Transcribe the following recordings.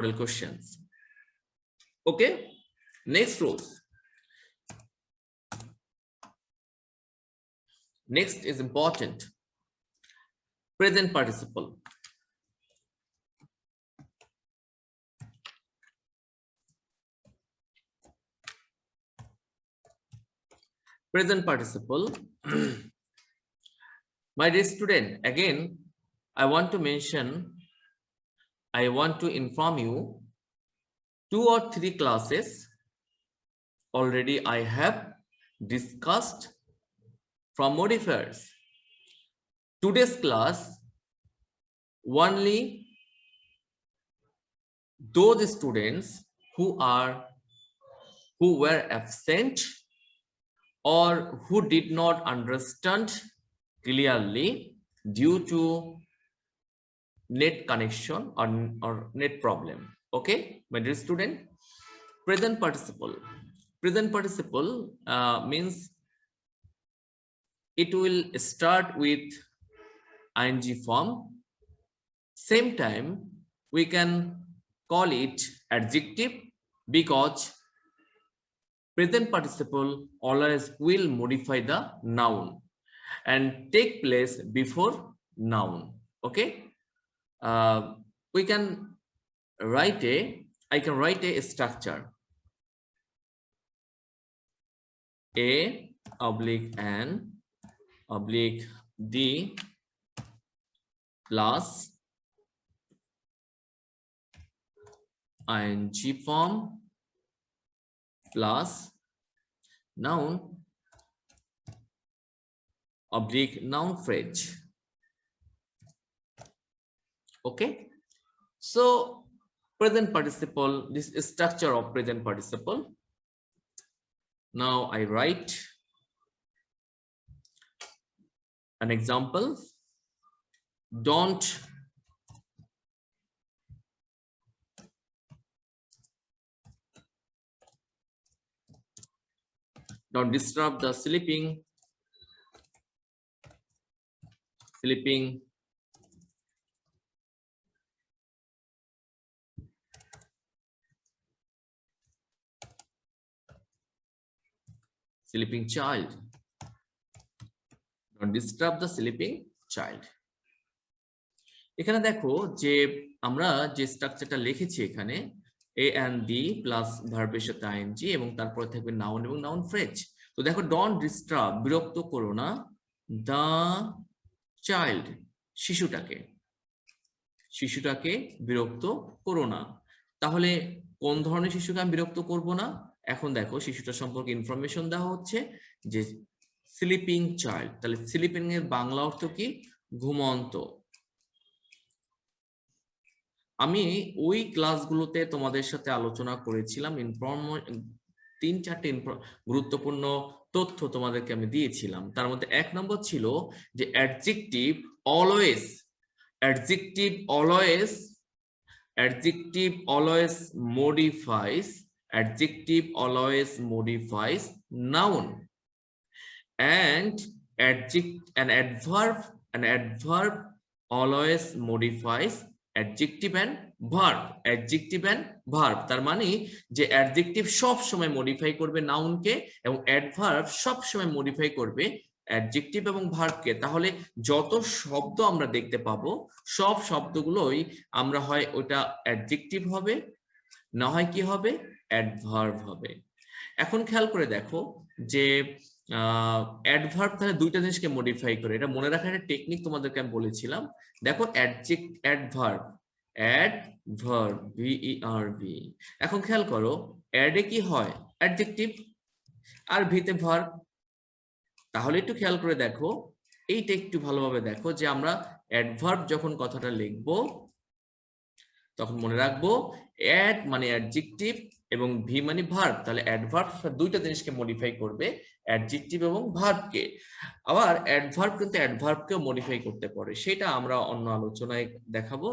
model questions. Okay, next rules. Next is important. Present participle. Present participle. My dear student, again, I want to inform you 2 or 3 classes already I have discussed from modifiers. Today's class, only those students who were absent or who did not understand clearly due to net connection or net problem. Okay, my dear student, present participle. Present participle means it will start with ing form. Same time, we can call it adjective because present participle always will modify the noun and take place before noun. Okay, we can write I can write a structure A oblique N oblique D plus ing form plus noun oblique noun phrase. Okay, so present participle, this is structure of present participle. Now I write an example. Don't disturb the sleeping child. Don't disturb the sleeping child. এখানে দেখো যে আমরা যে স্ট্রাকচারটা লিখেছি এখানে a and d plus ভার্বের সাথে ing এবং তারপরে থাকবে নাউন এবং নাউন ফ্রেজ। তো দেখো ডোন্ট ডিস্টার্ব, বিরক্ত করো না, দা চাইল্ড, শিশুটাকে বিরক্ত করো না। তাহলে কোন ধরনের শিশুকে আমি বিরক্ত করব না? এখন দেখো শিশুটা সম্পর্কে ইনফরমেশন দেওয়া হচ্ছে যে স্লিপিং চাইল্ড। তাহলে স্লিপিং এর বাংলা অর্থ কি? ঘুমন্ত। আমি ওই ক্লাসগুলোতে তোমাদের সাথে আলোচনা করেছিলাম, 3-4টে গুরুত্বপূর্ণ তথ্য তোমাদেরকে আমি দিয়েছিলাম। তার মধ্যে 1 নম্বর ছিল যে adjective always modifies noun, and an adverb always modifies adjective and verb। তার মানে যে অ্যাডজেক্টিভ সব সময় মডিফাই করবে নাউনকে এবং অ্যাডভার্ব সব সময় মডিফাই করবে অ্যাডজেক্টিভ এবং ভার্বকে। তাহলে যত শব্দ আমরা দেখতে পাবো সব শব্দগুলোই আমরা হয় ওটা অ্যাডজেক্টিভ হবে, না হয় কি হবে? অ্যাডভার্ব হবে। এখন খেয়াল করে দেখো যে অ্যাডভার্ব তাহলে 2টা জিনিসকে মডিফাই করে। এটা মনে রাখার একটা টেকনিক তোমাদেরকে আমি বলেছিলাম। দেখো অ্যাডভার্ব VERB। এখন খেয়াল করো অ্যাডে কি হয়? অ্যাডজেক্টিভ, আর ভিতে ভার্ব। তাহলে একটু খেয়াল করে দেখো, এইটা একটু ভালোভাবে দেখো যে আমরা অ্যাডভার্ব যখন কথাটা লিখবো তখন মনে রাখবো অ্যাড মানে অ্যাডজেক্টিভ এবং ভি মানে ভার্ব। তাহলে অ্যাডভার্ব 2টা জিনিসকে মডিফাই করবে, অ্যাডজেক্টিভ এবং ভার্বকে। আবার অ্যাডভার্ব কিন্তু অ্যাডভার্বকেও মডিফাই করতে পারে, সেটা আমরা অন্য আলোচনায় দেখাবো।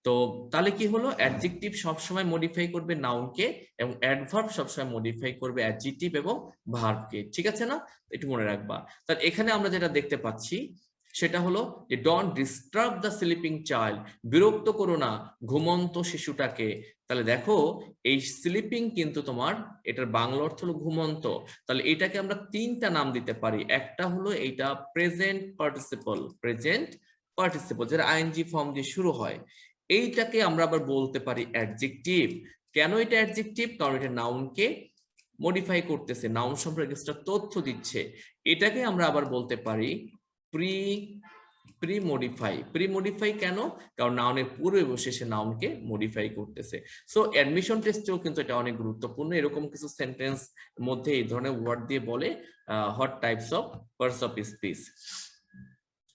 তো তাহলে কি হলো? অ্যাডজেক্টিভ সবসময় মডিফাই করবে নাউনকে এবং অ্যাডভার্ব সবসময় মডিফাই করবে অ্যাডজেক্টিভ এবং ভার্বকে। ঠিক আছে না? একটু মনে রাখবা। তাহলে এখানে আমরা যেটা দেখতে পাচ্ছি সেটা হলো যে don't disturb the sleeping child, বিরক্ত করো না ঘুমন্ত শিশুটাকে। তাহলে দেখো এই স্লিপিং কিন্তু তোমার এটার বাংলা অর্থ হলো ঘুমন্ত, তাহলে এটাকে আমরা তিনটা নাম দিতে পারি। একটা হলো এইটা প্রেজেন্ট পার্টিসিপল, প্রেজেন্ট পার্টিসিপল যেটা আইএনজি ফর্ম দিয়ে শুরু হয়। এইটাকে আমরা আবার বলতে পারি অ্যাডজেক্টিভ। কেন এটা অ্যাডজেক্টিভ? কারণ এটা নাউনকে মডিফাই করতেছে, নাউন সম্পর্কে এক্সট্রা তথ্য দিচ্ছে। এটাকে আমরা আবার বলতে পারি প্রি মডিফাই কেন? কারণ নাউনের পূর্বে বসে সে নাউনকে মডিফাই করতেছে। সো অ্যাডমিশন টেস্টেও কিন্তু এটা অনেক গুরুত্বপূর্ণ। এরকম কিছু সেন্টেন্স মধ্যে এই ধরনের ওয়ার্ড দিয়ে বলে what types of parts of speech.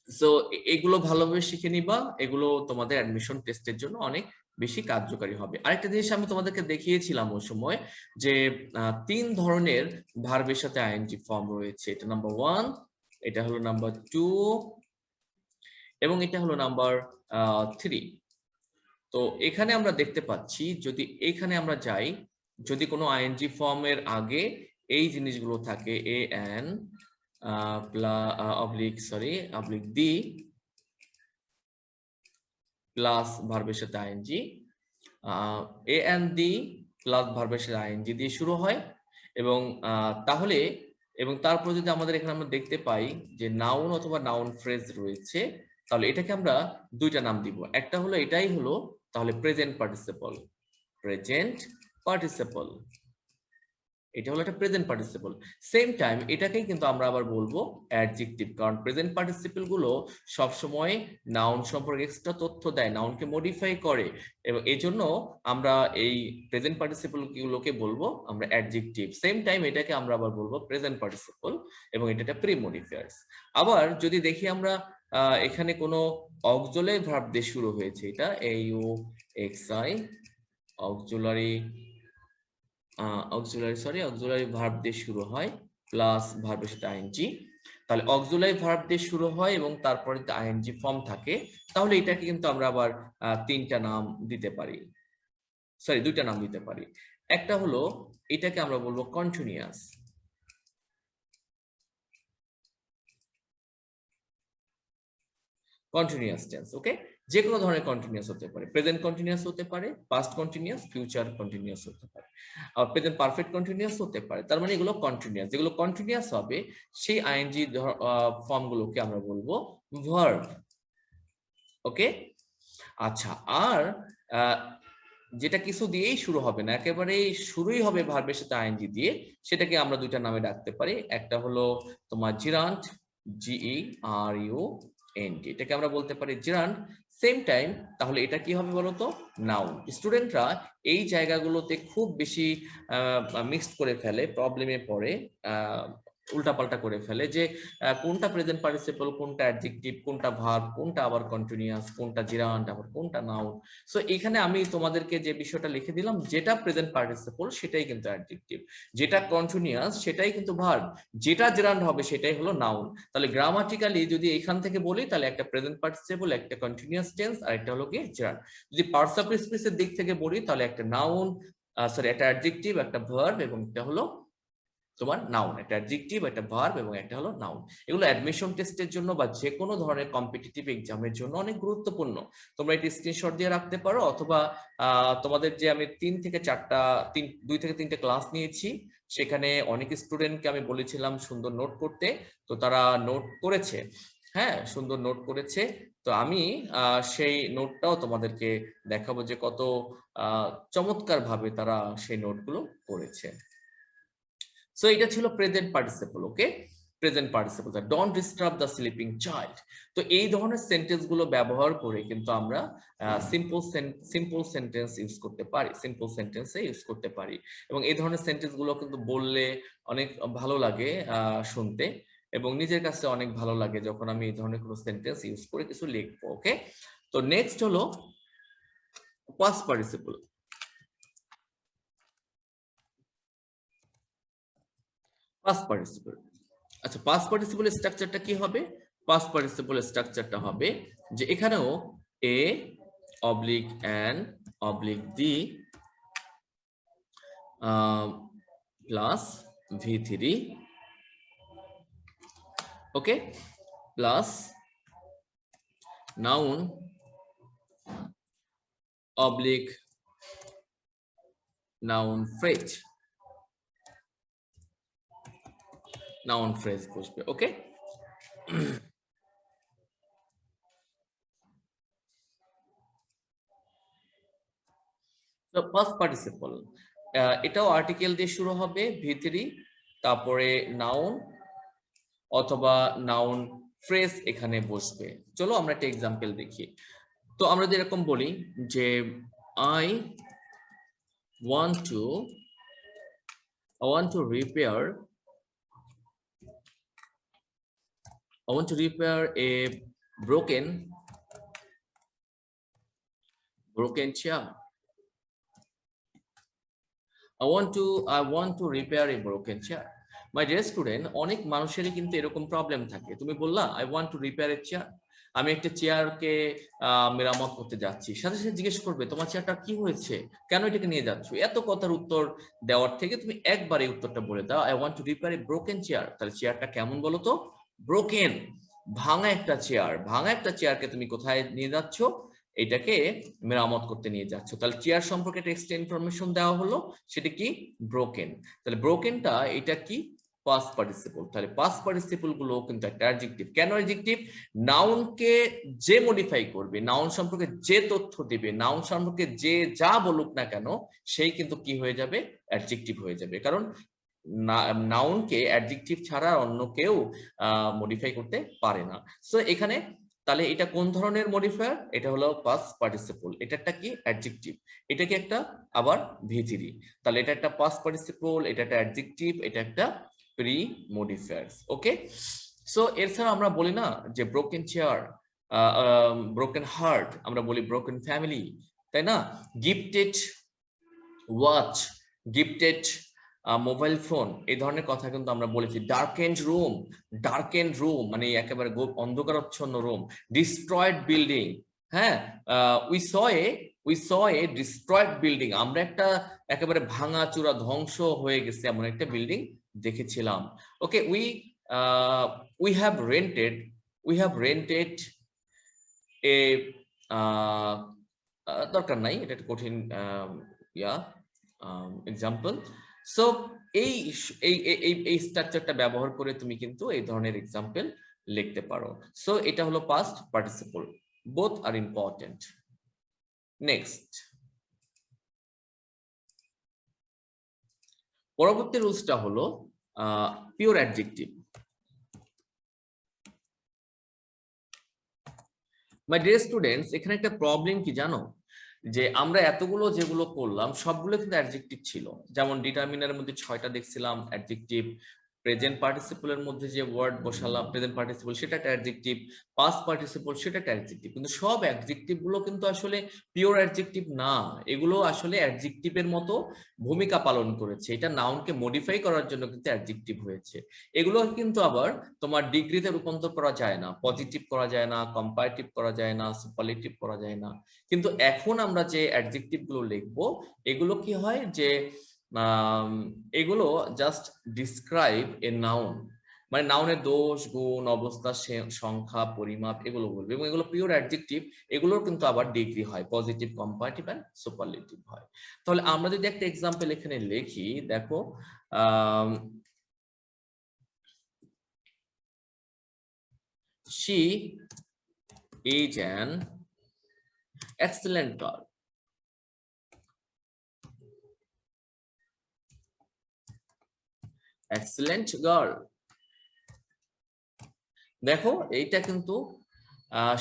So এগুলো ভালোভাবে শিখে নিবা, এগুলো তোমাদের অ্যাডমিশন টেস্টের জন্য অনেক বেশি কার্যকারী হবে। আরেকটা জিনিস আমি তোমাদেরকে দেখিয়েছিলাম ওই সময় যে 3 ধরনের ভার্বের সাথে আইএনজি ফর্ম রয়েছে। এটা নাম্বার 1, এটা হলো নাম্বার 2 এবং এটা হলো নাম্বার 3। তো এখানে আমরা দেখতে পাচ্ছি যদি এখানে আমরা যাই, যদি কোনো আইএনজি ফর্মের আগে এই জিনিসগুলো থাকে a n oblique the plus ভার্বের সাথে ING, a n the plus ভার্বের সাথে আইএনজি দিয়ে শুরু হয় এবং তাহলে এবং তারপর যদি আমাদের এখানে আমরা দেখতে পাই যে নাউন অথবা নাউন ফ্রেজ রয়েছে, তাহলে এটাকে আমরা দুইটা নাম দিব। একটা হলো এটাই হলো তাহলে প্রেজেন্ট পার্টিসিপল, প্রেজেন্ট পার্টিসিপল, এটা হলো একটা প্রেজেন্ট পার্টিসিপল। সেম টাইম এটাকেই কিন্তু আমরা আবার বলবো অ্যাডজেক্টিভ, কারণ প্রেজেন্ট পার্টিসিপল গুলো সব সময় নাউন সম্পর্কে এক্সট্রা তথ্য দেয়, নাউনকে মডিফাই করে এবং এজন্য আমরা এই প্রেজেন্ট পার্টিসিপল গুলোকে বলবো আমরা অ্যাডজেক্টিভ। সেম টাইম এটাকে আমরা আবার বলবো প্রেজেন্ট পার্টিসিপল এবং এটা একটা প্রি মডিফায়ার্স। আবার যদি দেখি আমরা এখানে কোনো অক্সিলারি ভার্ব দিয়ে শুরু হয়েছে, এটা এইউ এক্সআই অক্সিলারি ভার্ব দিয়ে শুরু হয় প্লাস ভার্বের সাথে আইএনজি, তাহলে অক্সিলারি ভার্ব দিয়ে শুরু হয় এবং তারপরে আইএনজি ফর্ম থাকে, তাহলে এটাকে কিন্তু আমরা আবার দুইটা নাম দিতে পারি। একটা হলো এটাকে আমরা বলবো কন্টিনিউয়াস, কন্টিনিউয়াস টেন্স। ওকে, যে কোনো ধরনের কন্টিনিউয়াস হতে পারে, প্রেজেন্ট কন্টিনিউয়াস হতে পারে, পাস্ট কন্টিনিউয়াস, ফিউচার কন্টিনিউয়াস হতে পারে, আর প্রেজেন্ট পারফেক্ট কন্টিনিউয়াস হতে পারে। তার মানে এগুলো কন্টিনিউয়াস, যেগুলো কন্টিনিউয়াস হবে সেই আইএনজি ফর্ম গুলোকে আমরা বলবো ভার্ব। ওকে, আচ্ছা, আর যেটা কিছু দিয়েই শুরু হবে না, একেবারে শুরুই হবে ভার্বের সাথে আইএনজি দিয়ে, সেটাকে আমরা দুইটা নামে ডাকতে পারি। একটা হলো তোমার জিরান্ট, GERUNT, এটাকে আমরা বলতে পারি জিরান্ট। সেম টাইম তাহলে এটা কি হবে বলতো? নাউন। স্টুডেন্টরা এই জায়গাগুলোতে খুব বেশি মিক্সড করে ফেলে, প্রবলেমে পড়ে, উল্টাপাল্টা করে ফেলে যে কোনটা প্রেজেন্ট পার্টিসিপল, কোনটা অ্যাডজেক্টিভ, কোনটা ভার্ব, কোনটা আবার কন্টিনিউয়াস, কোনটা জিরান্ট, আবার কোনটা নাউন। সো এখানে আমি তোমাদেরকে যে বিষয়টা লিখে দিলাম, যেটা প্রেজেন্ট পার্টিসিপল সেটাই কিন্তু অ্যাডজেক্টিভ, যেটা কন্টিনিউয়াস সেটাই কিন্তু ভার্ব, যেটা জিরান্ট হবে সেটাই হলো নাউন। তাহলে গ্রামাটিক্যালি যদি এখান থেকে বলি তাহলে একটা প্রেজেন্ট পার্টিসিপল, একটা কন্টিনিউয়াস টেন্স, আর একটা হলো কি জিরান্ট। যদি পার্টস অফ স্পিচের দিক থেকে বলি তাহলে একটা নাউন, একটা অ্যাডজেক্টিভ, একটা ভার্ব এবং একটা হলো তোমার নাউন, একটা অ্যাডজেক্টিভ, একটা ভার্ব এবং একটা হলো নাউন। এগুলো অ্যাডমিশন টেস্টের জন্য বা যে কোনো ধরনের কম্পিটিটিভ এক্সামের জন্য অনেক গুরুত্বপূর্ণ। তোমরা এটি স্ক্রিনশট দিয়ে রাখতে পারো, অথবা তোমাদের যে আমি 2 থেকে 3টে ক্লাস নিয়েছি, সেখানে অনেক স্টুডেন্টকে আমি বলেছিলাম সুন্দর নোট করতে, তো তারা নোট করেছে। হ্যাঁ, সুন্দর নোট করেছে। তো আমি সেই নোটটাও তোমাদেরকে দেখাবো যে কত চমৎকার ভাবে তারা সেই নোটগুলো করেছে। সো এটা ছিল present participle. Okay, present participle, don't disturb the sleeping child. তো এই ধরনের সেন্টেন্স গুলো ব্যবহার করে কিন্তু আমরা সিম্পল সেন্টেন্স ইউজ করতে পারি, সিম্পল সেন্টেন্সে ইউজ করতে পারি। এবং এই ধরনের সেন্টেন্স গুলো কিন্তু বললে অনেক ভালো লাগে শুনতে, এবং নিজের কাছে অনেক ভালো লাগে যখন আমি এই ধরনের কোনো সেন্টেন্স ইউজ করে কিছু লিখবো। ওকে, তো নেক্সট হলো পাস্ট পার্টিসিপল। পাস্ট পার্টিসিপল, আচ্ছা, পাস্ট পার্টিসিপল স্ট্রাকচারটা কি হবে? পাস্ট পার্টিসিপল স্ট্রাকচারটা হবে যে এখানেও a oblique an oblique the plus V3, okay, plus noun oblique noun phrase, noun phrase বসবে। ওকে, তো পাস্ট পার্টিসিপল এটাও আর্টিকেল দিয়ে শুরু হবে V3, তারপরে নাউন অথবা নাউন ফ্রেজ এখানে বসবে। চলো আমরা একটা এক্সাম্পল দেখি। তো আমরা যদি এরকম বলি যে I want to repair a broken chair. I want to repair a broken chair. My dear student, অনেক মানুষেরই কিন্তু এরকম প্রবলেম থাকে। তুমি বললা I want to repair a chair, আমি একটা চেয়ারকে মেরামত করতে যাচ্ছি, সাথে সাথে জিজ্ঞেস করবে তোমার চেয়ারটা কি হয়েছে, কেন এটাকে নিয়ে যাচ্ছ? এত কথার উত্তর দেওয়ার থেকে তুমি একবারে উত্তরটা বলে দাও I want to repair a broken chair। তাহলে চেয়ারটা কেমন বলো তো? ব্রোকেন, ভাঙা একটা চেয়ার। ভাঙা একটা চেয়ারকে তুমি কোথায় নিয়ে যাচ্ছ? এটাকে মেরামত করতে নিয়ে যাচ্ছ। তাহলে চেয়ার সম্পর্কে একটা এক্সট্রা ইনফরমেশন দেওয়া হলো, সেটা কি? ব্রোকেন। তাহলে ব্রোকেনটা এটা কি? Past participle. তাহলে পাস্ট পার্টিসিপল গুলো কিন্তু একটা অ্যাডজেক্টিভ। কেন অ্যাডজেক্টিভ? নাউনকে যে মডিফাই করবে, নাউন সম্পর্কে যে তথ্য দিবে, নাউন সম্পর্কে যে যা বলুক না কেন, সেই কিন্তু কি হয়ে যাবে? অ্যাডজেক্টিভ হয়ে যাবে। কারণ নাউনকে অ্যাডজেক্টিভ ছাড়া অন্য কেউ মডিফাই করতে পারে না। সো এখানে তাহলে এটা কোন ধরনের মডিফায়ার? এটা হলো পাস্ট পার্টিসিপল। এটা একটা কি? অ্যাডজেক্টিভ। এটা কি একটা আবার V3। তাহলে এটা একটা পাস্ট পার্টিসিপল, এটা একটা অ্যাডজেক্টিভ, এটা একটা প্রি মডিফায়ার্স। ওকে, সো এর ছাড়া আমরা বলি না যে ব্রোকেন চেয়ার, ব্রোকেন হার্ট, আমরা বলি ব্রোকেন ফ্যামিলি, তাই না? Gifted watch, gifted mobile phone, এই ধরনের কথা কিন্তু আমরা বলেছি। ডার্কেন্ড রুম মানে একেবারে অন্ধকারাচ্ছন্ন রুম। ডিস্ট্রয়েড বিল্ডিং, হ্যাঁ, we saw A destroyed building, আমরা একটা একেবারে ভাঙাচুরা ধ্বংস হয়ে গেছে এমন একটা বিল্ডিং দেখেছিলাম। ওকে, উই হ্যাভ রেন্টেড এ, দরকার নাই, এটা একটা কঠিন এক্সাম্পল। সো এই এই স্ট্রাকচারটা ব্যবহার করে তুমি কিন্তু এই ধরনের এক্সাম্পল লিখতে পারো। সো এটা হলো পাস্ট পার্টিসিপল, বোথ আর ইম্পর্টেন্ট। নেক্সট, পরবর্তী রুলসটা হলো pure adjective. My dear students, এখানে একটা প্রবলেম কি জানো? যে আমরা এতগুলো যেগুলো করলাম সবগুলো কিন্তু অ্যাডজেক্টিভ ছিল। যেমন ডিটারমিনারের মধ্যে 6টা দেখছিলাম অ্যাডজেক্টিভ, প্রেজেন্ট পার্টিসিপলের মধ্যে যে ওয়ার্ড বসালাম প্রেজেন্ট পার্টিসিপল, সেটা একটা অ্যাডজেক্টিভ, পাস্ট পার্টিসিপল সেটা একটা অ্যাডজেক্টিভ। কিন্তু সব অ্যাডজেক্টিভ গুলো কিন্তু আসলে পিওর অ্যাডজেক্টিভ না, এগুলো আসলে অ্যাডজেক্টিভের মতো ভূমিকা পালন করেছে। এটা নাউনকে মডিফাই করার জন্য কিন্তু অ্যাডজেক্টিভ হয়েছে। এগুলো কিন্তু আবার তোমার ডিগ্রিতে রূপান্তর করা যায় না, পজিটিভ করা যায় না, কম্পারেটিভ করা যায় না, সুপারলেটিভ করা যায় না। কিন্তু এখন আমরা যে অ্যাডজেক্টিভ গুলো লিখবো, এগুলো কি হয় যে এগুলো জাস্ট ডিসক্রাইব এ নাউন, মানে নাউনের দোষ গুণ অবস্থা সংখ্যা পরিমাপ এগুলো বলবে, এবং এগুলো পিওর অ্যাডজেক্টিভ। এগুলোর কিন্তু আবার ডিগ্রি হয়, পজিটিভ, কম্পারেটিভ এন্ড সুপারলেটিভ হয়। তাহলে আমরা যদি একটা এক্সাম্পল এখানে লিখি, দেখো she is an excellent girl. Excellent girl. দেখো এইটা কিন্তু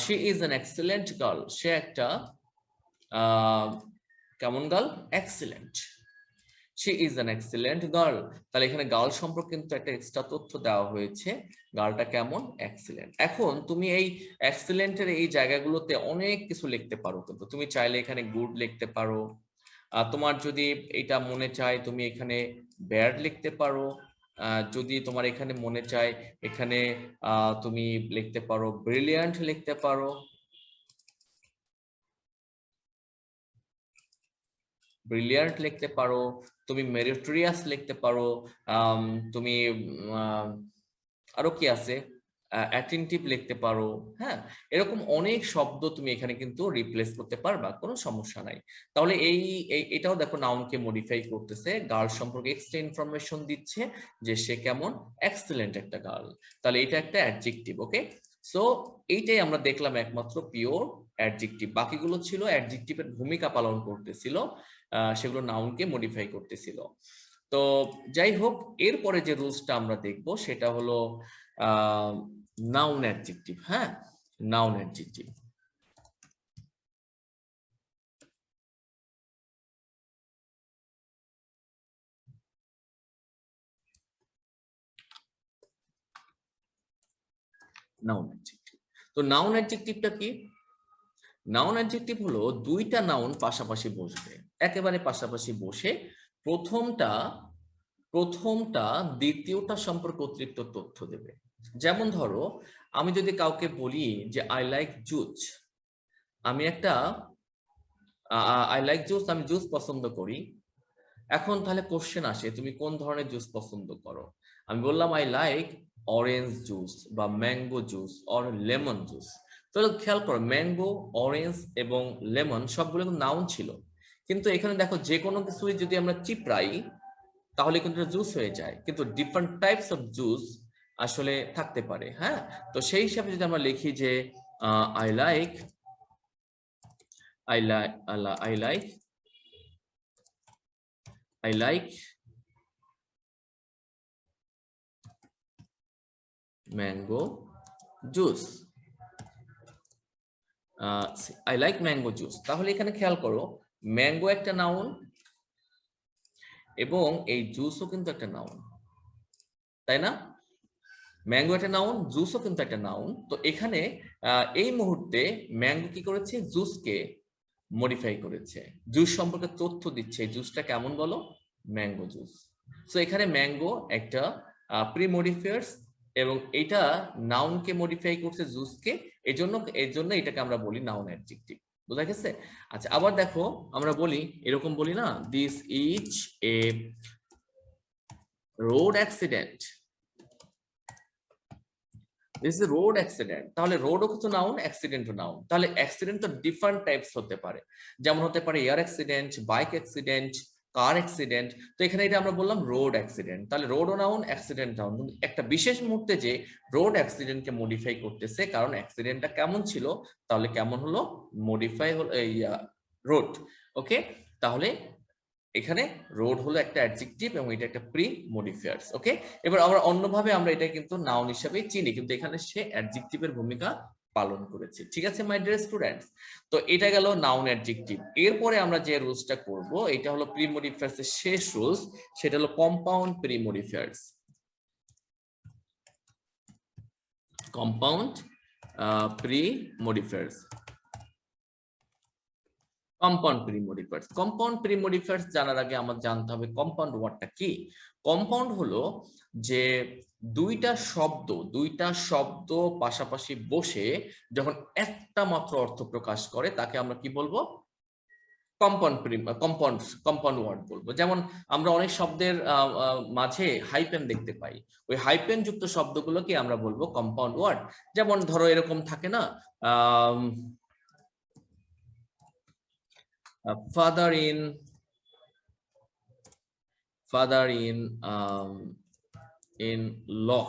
she is an excellent girl, সে একটা কেমন girl? Excellent. she is an excellent girl। তাহলে এখানে গার্ল সম্পর্কে কিন্তু একটা এক্সট্রা তথ্য দেওয়া হয়েছে, গার্লটা কেমন? এক্সিলেন্ট। এখন তুমি এই এক্সিলেন্টের এই জায়গাগুলোতে অনেক কিছু লিখতে পারো, কিন্তু তুমি চাইলে এখানে গুড লিখতে পারো, তোমার যদি এটা মনে চায় তুমি এখানে ব্যাড লিখতে পারো, যদি তোমার এখানে মনে চায় এখানে তুমি লিখতে পারো ব্রিলিয়ান্ট লিখতে পারো, ব্রিলিয়ান্ট লিখতে পারো, তুমি মেরিটোরিয়াস লিখতে পারো, তুমি আরো কি আছে, অ্যাটেনটিভ লিখতে পারো, হ্যাঁ, এরকম অনেক শব্দ তুমি এখানে কিন্তু রিপ্লেস করতে পারবা, কোনো সমস্যা নাই। তাহলে এটাও দেখো নাউনকে মডিফাই করতেছে, গার্ল সম্পর্কে এক্সট্রা ইনফরমেশন দিচ্ছে যে সে কেমন, এক্সেলেন্ট একটা গার্ল। তাহলে এটা একটা অ্যাডজেক্টিভ। ওকে, সো এইটাই আমরা দেখলাম একমাত্র পিওর অ্যাডজেক্টিভ, বাকিগুলো ছিল অ্যাডজেক্টিভের ভূমিকা পালন করতেছিল, সেগুলো নাউনকে মডিফাই করতেছিল। তো যাই হোক, এরপরে যে রুলসটা আমরা দেখব সেটা হলো নাউন অ্যাডজেক্টিভ। হ্যাঁ, নাউন অ্যাডজেক্টিভ। নাউন অ্যাডজেক্টিভ, তো নাউন অ্যাডজেক্টিভটা কি? নাউন অ্যাডজেক্টিভ হলো দুইটা নাউন পাশাপাশি বসবে, একেবারে পাশাপাশি বসে প্রথমটা দ্বিতীয়টা সম্পর্কে অতিরিক্ত তথ্য দেবে। যেমন ধরো, আমি যদি কাউকে বলি যে আই লাইক জুস, আমি একটা আই লাইক জুস, আমি জুস পছন্দ করি। এখন তাহলে কোশ্চেন আসে, তুমি কোন ধরনের জুস পছন্দ করো? আমি বললাম আই লাইক অরেঞ্জ জুস বা mango juice or lemon juice. তাহলে খেয়াল করো, ম্যাঙ্গো, অরেঞ্জ এবং লেমন সবগুলো নাউন ছিল, কিন্তু এখানে দেখো যে কোনো কিছুই যদি আমরা চিপড়াই তাহলে কিন্তু জুস হয়ে যায়, কিন্তু ডিফারেন্ট টাইপস অফ জুস আসলে থাকতে পারে। হ্যাঁ, তো সেই হিসাবে যদি আমরা লিখি যে I like I like I like I like mango juice, I like mango juice, তাহলে এখানে খেয়াল করো ম্যাঙ্গো একটা নাউন এবং এই জুসও কিন্তু একটা নাউন, তাই না? ম্যাঙ্গো একটা নাউন, জুসও কিন্তু একটা নাউন। তো এখানে এই মুহূর্তে ম্যাঙ্গো কি করেছে, জুসকে মডিফাই করেছে, জুস সম্পর্কে তথ্য দিচ্ছে, জুসটা কেমন বলো, ম্যাঙ্গো জুস। সো এখানে ম্যাঙ্গো একটা প্রি মডিফায়ার্স এবং এটা নাউনকে মডিফাই করছে, জুসকে, এজন্য এটাকে আমরা বলি নাউন অ্যাডজেক্টিভ। বোঝা গেছে? আচ্ছা, আবার দেখো আমরা বলি, এরকম বলি না, this is a road accident, this is road accident. তাহলে রোডও কিছু নাউন, অ্যাক্সিডেন্টও নাউন। তাহলে অ্যাক্সিডেন্ট তো ডিফারেন্ট টাইপস হতে পারে, যেমন হতে পারে এয়ার অ্যাক্সিডেন্ট, বাইক অ্যাক্সিডেন্ট, কার অ্যাক্সিডেন্ট। তো এখানে এটা আমরা বললাম রোড অ্যাক্সিডেন্ট, তাহলে রোডও নাউন, অ্যাক্সিডেন্ট নাউন। একটা বিশেষ মুহূর্তে যে রোড অ্যাক্সিডেন্টকে মডিফাই করতেছে, কারণ অ্যাক্সিডেন্টটা কেমন ছিল, তাহলে কেমন হলো, মডিফাই হলো এই রোড। ওকে, তাহলে এখানে রোড হলো একটা অ্যাডজেক্টিভ এবং এটা একটা প্রি মডিফায়ার্স। ওকে, এবার আমরা অন্যভাবে আমরা এটা কিন্তু নাউন হিসেবে চিনি, কিন্তু এখানে সে অ্যাডজেক্টিভের ভূমিকা পালন করেছে। ঠিক আছে মাই ডিয়ার স্টুডেন্টস, তো এটা গেল নাউন অ্যাডজেক্টিভ। এরপরে আমরা যে রুলসটা করব এটা হলো প্রি মডিফায়ার্স এর শেষ রুলস, সেটা হলো compound pre modifiers. Compound pre modifiers, compound pre modifiers. Compound pre modifiers জানার আগে আমাদের জানতে হবে কম্পাউন্ড ওয়ার্ডটা কি। কম্পাউন্ড হলো যে দুইটা শব্দ পাশাপাশি বসে যখন একটা মাত্র অর্থ প্রকাশ করে তাকে আমরা কি বলবো, কম্পাউন্ড ওয়ার্ড বলবো। যেমন আমরা অনেক শব্দের মাঝে হাইপেন দেখতে পাই, ওই হাইপেন যুক্ত শব্দগুলোকে আমরা বলবো কম্পাউন্ড ওয়ার্ড। যেমন ধরো এরকম থাকে না, father in law,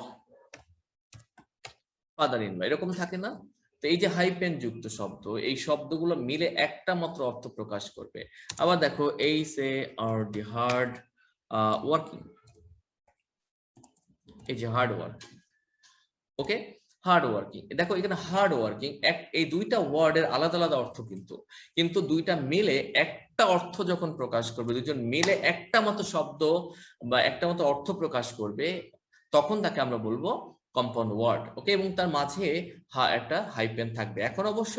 father in law, এরকম থাকে না? তো এই যে হাইপেন যুক্ত শব্দ, এই শব্দগুলো মিলে একটা মাত্র অর্থ প্রকাশ করবে। আবার দেখো এই সে আর দি হার্ড ওয়ার্কিং, এই যে হার্ড ওয়ার্ক, ওকে, হার্ড ওয়ার্কিং। দেখো এখানে হার্ড ওয়ার্কিং, এই দুইটা ওয়ার্ডের আলাদা আলাদা অর্থ, কিন্তু দুইটা মিলে একটা অর্থ যখন প্রকাশ করবে, দুজন মিলে একটা মতো শব্দ বা একটা মতো অর্থ প্রকাশ করবে, তখন তাকে আমরা বলবো কম্পাউন্ড ওয়ার্ড। ওকে, এবং তার মাঝে একটা হাইপেন থাকবে। এখন অবশ্য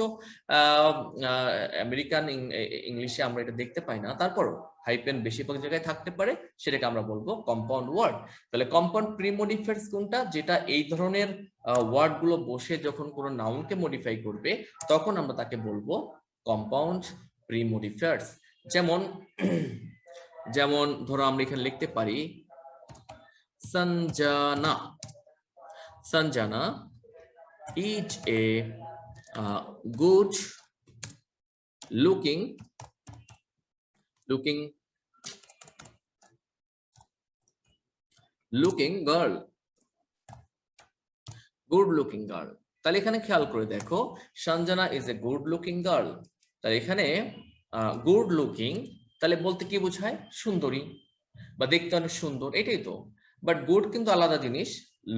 আমেরিকান ইংলিশে আমরা এটা দেখতে পাই না, তারপরও হাইপেন বেশিরভাগ জায়গায় থাকতে পারে, সেটাকে আমরা বলবো কম্পাউন্ড ওয়ার্ড। তাহলে কম্পাউন্ড প্রি মডিফায়ার্স কোনটা, যেটা এই ধরনের ওয়ার্ড গুলো বসে যখন কোনো নাউনকে মডিফাই করবে তখন আমরা তাকে বলবো কম্পাউন্ড প্রি মডিফায়ার্স। যেমন ধরো আমরা এখানে লিখতে পারি Sanjana, Sanjana is a good looking girl, good looking girl. তাহলে এখানে খেয়াল করে দেখো, Sanjana is a good looking girl. তাহলে এখানে গুড লুকিং তাহলে বলতে কি বোঝায়? সুন্দরী বা দেখতে অনেক সুন্দর, এটাই তো। বাট গুড কিন্তু আলাদা জিনিস,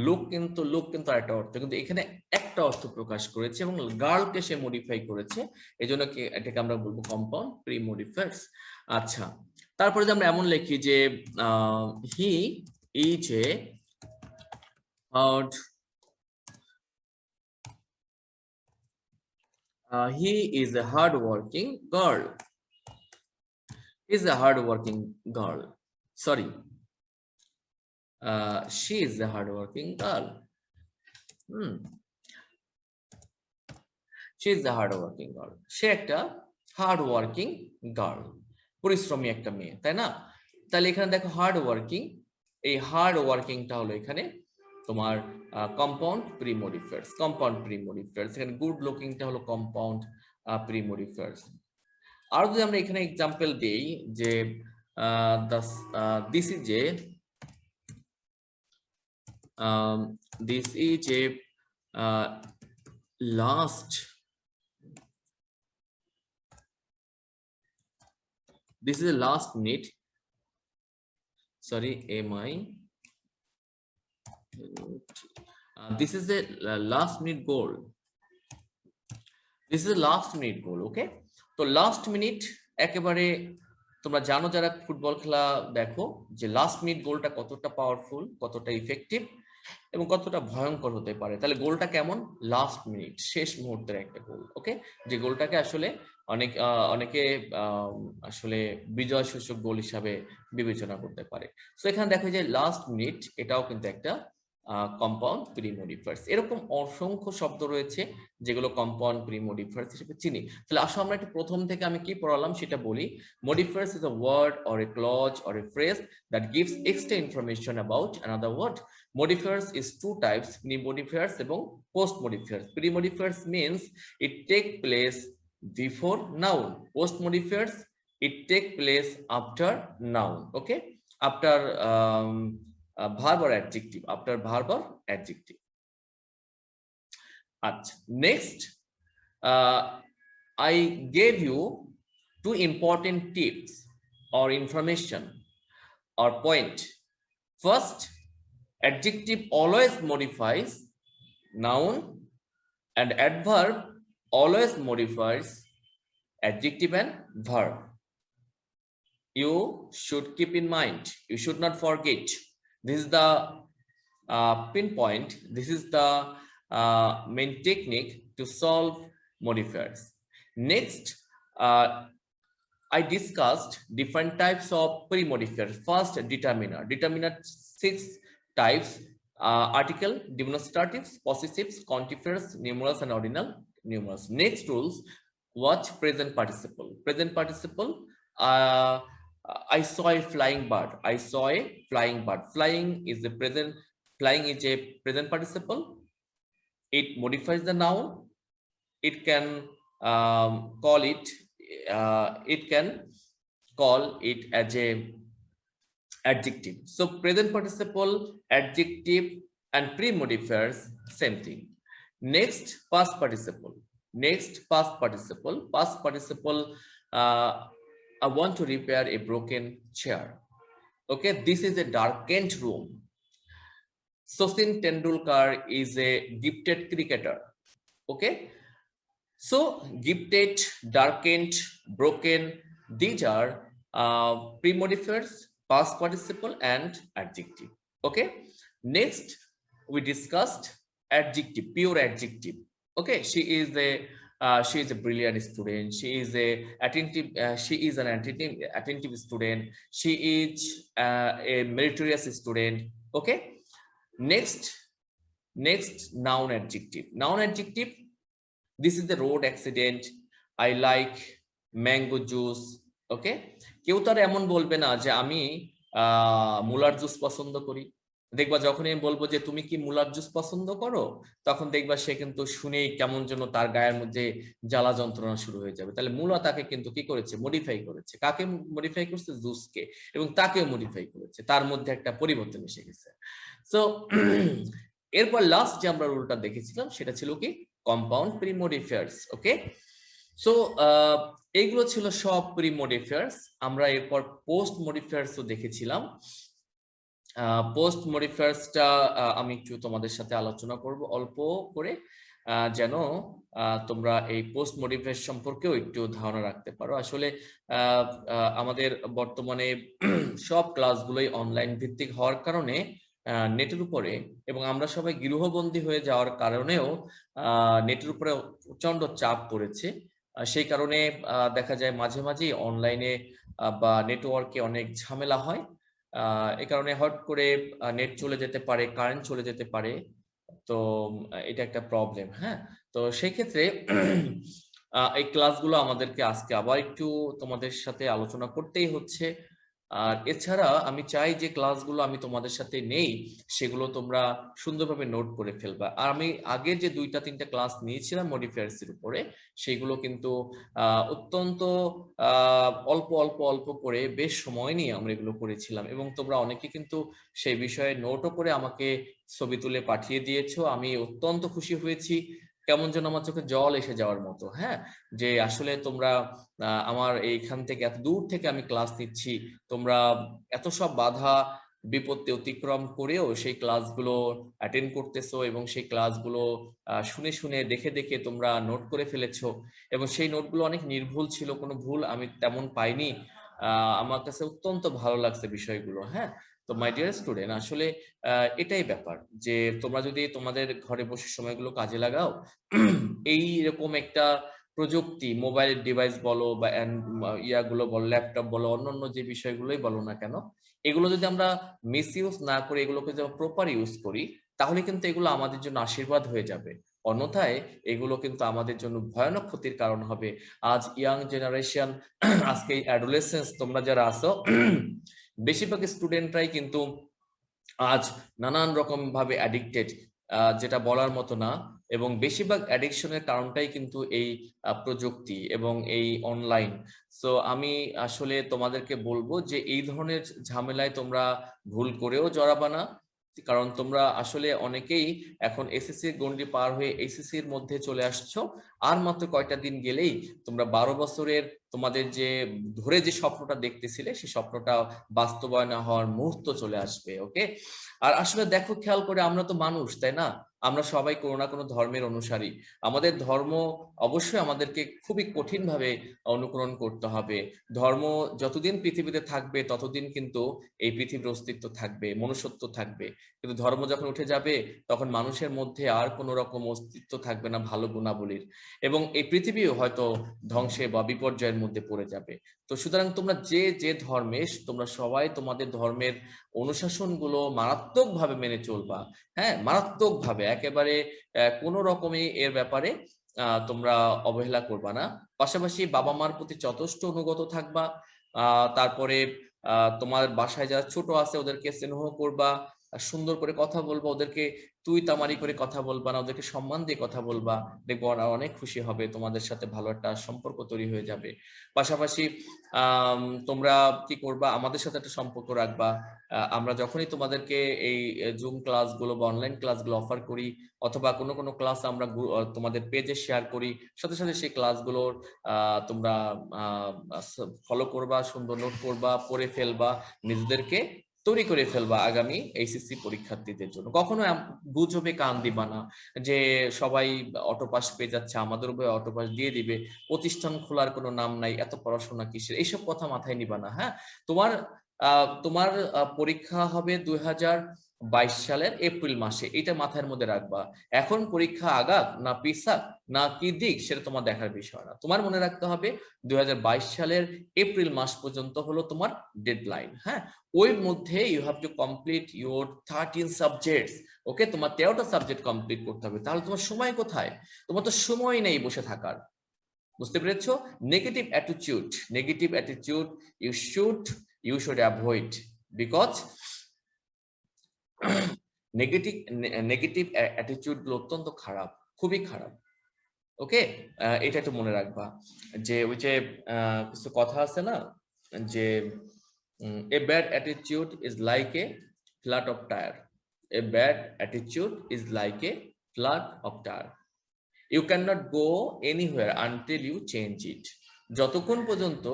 লুক কিন্তু আরেকটা অর্থ, কিন্তু এখানে একটা অর্থ প্রকাশ করেছে এবং গার্লকে সে মডিফাই করেছে, এই জন্য এটাকে আমরা বলবো কম্পাউন্ড প্রিমোডিফায়ার্স। আচ্ছা, তারপরে যে আমরা এমন লিখি যে he is a hard he is a hard-working girl. Is a hard-working girl. Sorry, she is a hard-working girl. She is a hard-working girl. সে একটা hard-working girl, পরিশ্রমী একটা মেয়ে, তাই না? তাহলে এখানে দেখো hard-working, এই hard-workingটা হলো এখানে তোমার কম্পাউন্ড প্রিমোডিফায়ার্স। এখানে গুড লুকিংটা হলো কম্পাউন্ড প্রিমোডিফায়ার্স। আর যদি আমরা এখানে এক্সাম্পল দেই যে this is a last minute, sorry, this is a last minute goal. ওকে? তো লাস্ট মিনিট একেবারে তোমরা জানো যারা ফুটবল খেলা দেখো, যে লাস্ট মিনিট গোলটা কতটা পাওয়ারফুল, কতটা ইফেক্টিভ এবং কতটা ভয়ঙ্কর হতে পারে। তাহলে গোলটা কেমন? লাস্ট মিনিট, শেষ মুহূর্তের একটা গোল। ওকে, যে গোলটাকে আসলে অনেকে আসলে বিজয় সূচক গোল হিসাবে বিবেচনা করতে পারে। তো এখানে দেখো যে লাস্ট মিনিট, এটাও কিন্তু একটা কম্পাউন্ড প্রিমোডিফায়ার্স। এরকম অসংখ্য শব্দ রয়েছে যেগুলো কম্পাউন্ড প্রিমোডিফায়ার্স হিসেবে চিনি। তাহলে আসলে আমরা একটু প্রথম থেকে আমি কি পড়ালাম সেটা বলি। Modifiers is a word or a clause or a phrase that gives extra information about another word. Modifiers is two types, pre-modifiers এবং post-modifiers. Pre-modifiers means it take place before noun. Post-modifiers it take place after noun. Okay, after verb or adjective, next I gave you two important tips or information or point. First, adjective always modifies noun and adverb always modifies adjective and verb. You should keep in mind, you should not forget. This is the pinpoint, this is the main technique to solve modifiers. Next, I discussed different types of pre-modifiers. First, determiner. 6 types: article, demonstratives, possessives, contifers, numerals, and ordinal numerals. Next rules, watch present participle. Present participle, I saw a flying bird. Flying is a present participle. It modifies the noun. It can call it as a adjective. So present participle, adjective, and pre-modifiers, same thing. Next, past participle. Past participle, I want to repair a broken chair. Okay, this is a darkened room. Sachin Tendulkar is a gifted cricketer. Okay, so gifted, darkened, broken, these are pre-modifiers, past participle, and adjective. Okay, next we discussed adjective, pure adjective. Okay, she is a brilliant student. She is an attentive student. She is a meritorious student. Okay, next noun adjective. This is the road accident. I like mango juice. Okay, কেউ তার এমন বলবে না যে আমি মুলার juice পছন্দ করি, দেখবা যখনই আমি বলবো যে তুমি কি মুলার জুস পছন্দ করো, তখন দেখবা সে কিন্তু শুনেই কেমন যেন তার গায়ের মধ্যে জ্বালা যন্ত্রণা শুরু হয়ে যাবে। তাহলে মূলা তাকে কিন্তু কি করেছে, মডিফাই করেছে। কাকে মডিফাই করছে? জুসকে, এবং তাকেও মডিফাই করেছে, তার মধ্যে একটা পরিবর্তন এসে গেছে। সো এরপর লাস্ট যে আমরা রুলটা দেখেছিলাম সেটা ছিল কি, কম্পাউন্ড প্রিমোডিফায়ার্স। ওকে, সো এইগুলো ছিল সব প্রিমোডিফায়ার্স। আমরা এরপর পোস্ট মডিফায়ার্সও দেখেছিলাম। পোস্ট মডিফায়ার্সটা আমি একটু তোমাদের সাথে আলোচনা করব অল্প করে, যেন তোমরা এই পোস্ট মডিফায়ার সম্পর্কেও একটু ধারণা রাখতে পারো। আসলে আমাদের বর্তমানে সব ক্লাসগুলোই অনলাইন ভিত্তিক হওয়ার কারণে নেটের উপরে, এবং আমরা সবাই গৃহবন্দী হয়ে যাওয়ার কারণেও নেটের উপরে প্রচন্ড চাপ পড়েছে। সেই কারণে দেখা যায় মাঝে মাঝেই অনলাইনে বা নেটওয়ার্কে অনেক ঝামেলা হয়। এই কারণে হট করে নেট চলে যেতে পারে, কারেন্ট চলে যেতে পারে। তো এটা একটা প্রবলেম। হ্যাঁ, তো সেই ক্ষেত্রে এই ক্লাসগুলো আমাদেরকে আজকে আবার একটু তোমাদের সাথে আলোচনা করতেই হচ্ছে। আর এছাড়া আমি চাই যে ক্লাসগুলো আমি তোমাদের সাথে নেই সেগুলো তোমরা সুন্দরভাবে নোট করে ফেলবা। আর আমি আগে যে 2-3টা ক্লাস নিয়েছিলাম মডিফায়ার্স এর উপরে, সেগুলো কিন্তু অত্যন্ত অল্প অল্প অল্প করে বেশ সময় নিয়ে আমরা এগুলো করেছিলাম, এবং তোমরা অনেকে কিন্তু সেই বিষয়ে নোটও করে আমাকে ছবি তুলে পাঠিয়ে দিয়েছো। আমি অত্যন্ত খুশি হয়েছি, কেমন যেন আমার চোখে জল এসে যাওয়ার মতো। হ্যাঁ, যে আসলে তোমরা আমার এইখান থেকে এত দূর থেকে আমি ক্লাস নিচ্ছি, তোমরা এত সব বাধা বিপত্তি অতিক্রম করেও সেই ক্লাসগুলো অ্যাটেন্ড করতেছো, এবং সেই ক্লাসগুলো শুনে শুনে দেখে দেখে তোমরা নোট করে ফেলেছো, এবং সেই নোটগুলো অনেক নির্ভুল ছিল, কোনো ভুল আমি তেমন পাইনি। আমার কাছে অত্যন্ত ভালো লাগছে বিষয়গুলো। হ্যাঁ, তো মাই ডিয়ার স্টুডেন্ট, আসলে এটাই ব্যাপার যে তোমরা যদি তোমাদের ঘরে বসে সময়গুলো কাজে লাগাও, এই রকম একটা প্রযুক্তি, মোবাইল ডিভাইস বলো বা ইয়াগুলো বলো, ল্যাপটপ বলো, অন্যান্য যে বিষয়গুলোই বলো না কেন, এগুলো যদি আমরা মিস ইউজ না করে এগুলোকে যদি প্রপার ইউজ করি, তাহলে কিন্তু এগুলো আমাদের জন্য আশীর্বাদ হয়ে যাবে। অন্যথায় এগুলো কিন্তু আমাদের জন্য ভয়ানক ক্ষতির কারণ হবে। আজ ইয়াং জেনারেশন, আজকে অ্যাডোলেসেন্স তোমরা যারা আছো, বেশিরভাগ স্টুডেন্টরাই কিন্তু আজ নানান রকম ভাবে অ্যাডিক্টেড, যেটা বলার মতো না। এবং বেশিরভাগ অ্যাডিকশনের কারণটাই কিন্তু এই প্রযুক্তি এবং এই অনলাইন। সো আমি আসলে তোমাদেরকে বলবো যে এই ধরনের ঝামেলায় তোমরা ভুল করেও জড়াবা না, কারণ তোমরা আসলে অনেকেই এখন এসএসসি গণ্ডি পার হয়ে এইচএসসি এর মধ্যে চলে আসছো। আর মাত্র কয়টা দিন গেলেই তোমরা 12 বছরের তোমাদের যে ধরে যে স্বপ্নটা দেখতেছিলে সেই স্বপ্নটা বাস্তবায়ন হওয়ার মুহূর্ত চলে আসবে। ওকে, আর আসলে দেখো, খেয়াল করে, আমরা তো মানুষ, তাই না? আমরা সবাই কোনো না কোনো ধর্মের অনুসারী। আমাদের ধর্ম অবশ্যই আমাদেরকে খুবই কঠিন ভাবে অনুকরণ করতে হবে। ধর্ম যতদিন পৃথিবীতে থাকবে ততদিন কিন্তু এই পৃথিবীর অস্তিত্ব থাকবে, মনুষ্যত্ব থাকবে। কিন্তু ধর্ম যখন উঠে যাবে তখন মানুষের মধ্যে আর কোনো রকম অস্তিত্ব থাকবে না ভালো গুণাবলীর, এবং এই পৃথিবীও হয়তো ধ্বংসে বা বিপর্যয়ের মধ্যে পড়ে যাবে। তো সুতরাং তোমরা যে যে ধর্মে, তোমরা সবাই তোমাদের ধর্মের অনুশাসনগুলো মারাত্মকভাবে মেনে চলবা। হ্যাঁ, মারাত্মকভাবে, একেবারে কোনো রকমই এর ব্যাপারে তোমরা অবহেলা করবা না। পাশাপাশি বাবা মার প্রতি যথেষ্ট অনুগত থাকবা। তারপরে তোমার বাসায় যারা ছোট আছে ওদেরকে স্নেহ করবা, সুন্দর করে কথা বলবা, ওদেরকে তুই তামারি করে কথা বলবা না, ওদেরকে সম্মান দিয়ে কথা বলবা। দেখবো ওরা অনেক খুশি হবে, তোমাদের সাথে ভালো একটা সম্পর্ক তৈরি হয়ে যাবে। পাশাপাশি তোমরা কি করবা, আমাদের সাথে একটা সম্পর্ক রাখবা। আমরা যখনই তোমাদেরকে এই জুম ক্লাসগুলো বা অনলাইন ক্লাসগুলো অফার করি, অথবা কোনো কোনো ক্লাস আমরা তোমাদের পেজে শেয়ার করি, সাথে সাথে সেই ক্লাসগুলোর তোমরা ফলো করবা, সুন্দর নোট করবা, পড়ে ফেলবা, নিজেদেরকে তৈরি করে ফেলবা আগামী এইচএসসি পরীক্ষার্থীদের জন্য। কখনো গুজবে কান দিবা না যে সবাই অটোপাস পেয়ে যাচ্ছে, আমাদের উপরে অটোপাস দিয়ে দিবে, প্রতিষ্ঠান খোলার কোনো নাম নাই, এত পড়াশোনা কিসের, এইসব কথা মাথায় নিবা না। হ্যাঁ, তোমার তোমার পরীক্ষা হবে 2022 সালের এপ্রিল মাসে, এটা মাথার মধ্যে রাখবা। এখন পরীক্ষা আগাক না পিছাক না কি দিক সেটা তোমার দেখার বিষয় না, তোমার মনে রাখতে হবে 2022 সালের এপ্রিল মাস পর্যন্ত হলো তোমার ডেডলাইন। হ্যাঁ, ওই মধ্যে you have to complete your 13 subjects. Okay, তোমার 13টা সাবজেক্ট কমপ্লিট করতে হবে। তাহলে তোমার সময় কোথায়? তোমার তো সময় নেই বসে থাকার। বুঝতে পেরেছো? Negative attitude you should avoid, because negative attitude গুলো অত্যন্ত খারাপ, খুবই খারাপ। ওকে, এটা একটু মনে রাখবা যে ওই যে কিছু কথা আছে না যে a bad attitude is like a flat of tyre, a bad attitude is like a flat of tyre, you can not go anywhere until you change it. যতক্ষণ পর্যন্ত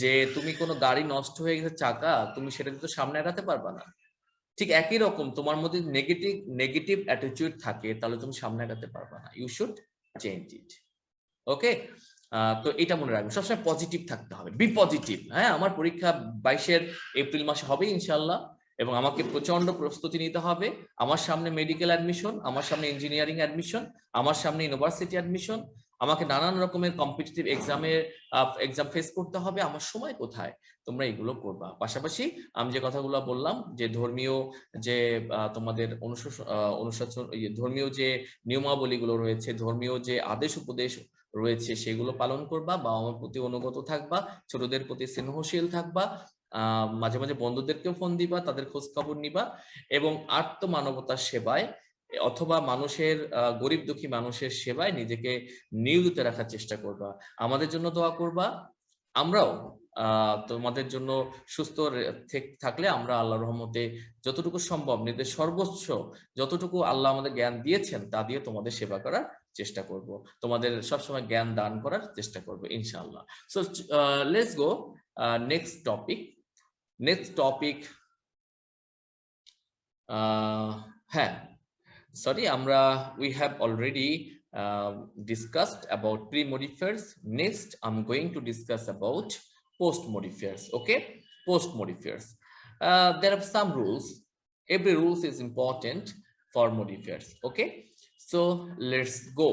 যে তুমি কোনো গাড়ি নষ্ট হয়ে গেছে চাকা, তুমি সেটা তো সামনে আগাতে পারবা না। ঠিক একই রকম তোমার মধ্যে নেগেটিভ অ্যাটিটিউড থাকে, তাহলে তুমি সামনে আগাতে পারবা না। You should change it. Okay, তো এটা মনে রাখবে, সবসময় পজিটিভ থাকতে হবে, বি পজিটিভ। হ্যাঁ, আমার পরীক্ষা 22 এপ্রিল মাসে হবে ইনশাল্লাহ, এবং আমাকে প্রচন্ড প্রস্তুতি নিতে হবে। আমার সামনে মেডিকেল অ্যাডমিশন, আমার সামনে ইঞ্জিনিয়ারিং অ্যাডমিশন, আমার সামনে ইউনিভার্সিটি অ্যাডমিশন, আমাকে নানান রকমের কম্পিটিটিভ এক্সাম ফেস করতে হবে। আমার সময় কোথায়? তোমরা এগুলো করবা। পাশাপাশি আমি যে কথাগুলো বললাম যে ধর্মীয় যে তোমাদের অনুশাসন, ধর্মীয় যে নিয়মাবলীগুলো রয়েছে, ধর্মীয় যে আদেশ উপদেশ রয়েছে, সেগুলো পালন করবা, বাবা মার প্রতি অনুগত থাকবা, ছোটদের প্রতি স্নেহশীল থাকবা, মাঝে মাঝে বন্ধুদেরকেও ফোন দিবা, তাদের খোঁজ খবর নিবা, এবং আত্মমানবতার সেবায় অথবা মানুষের গরিব দুঃখী মানুষের সেবায় নিজেকে নিয়োজিত রাখার চেষ্টা করবা। আমাদের জন্য দোয়া করবা। আমরাও তোমাদের জন্য সুস্থ থাকলে আমরা আল্লাহর রহমতে যতটুকু সম্ভব নিজের সর্বোচ্চ যতটুকু আল্লাহ আমাদের জ্ঞান দিয়েছেন তা দিয়ে তোমাদের সেবা করার চেষ্টা করব, তোমাদের সবসময় জ্ঞান দান করার চেষ্টা করব ইনশাআল্লাহ। So let's go next topic. হ্যাঁ, সরি, আমরা we have already discussed about pre-modifiers. Next I'm going to discuss about post-modifiers. Okay, post-modifiers, there are some rules. Every rules is important for modifiers. Okay, so let's go.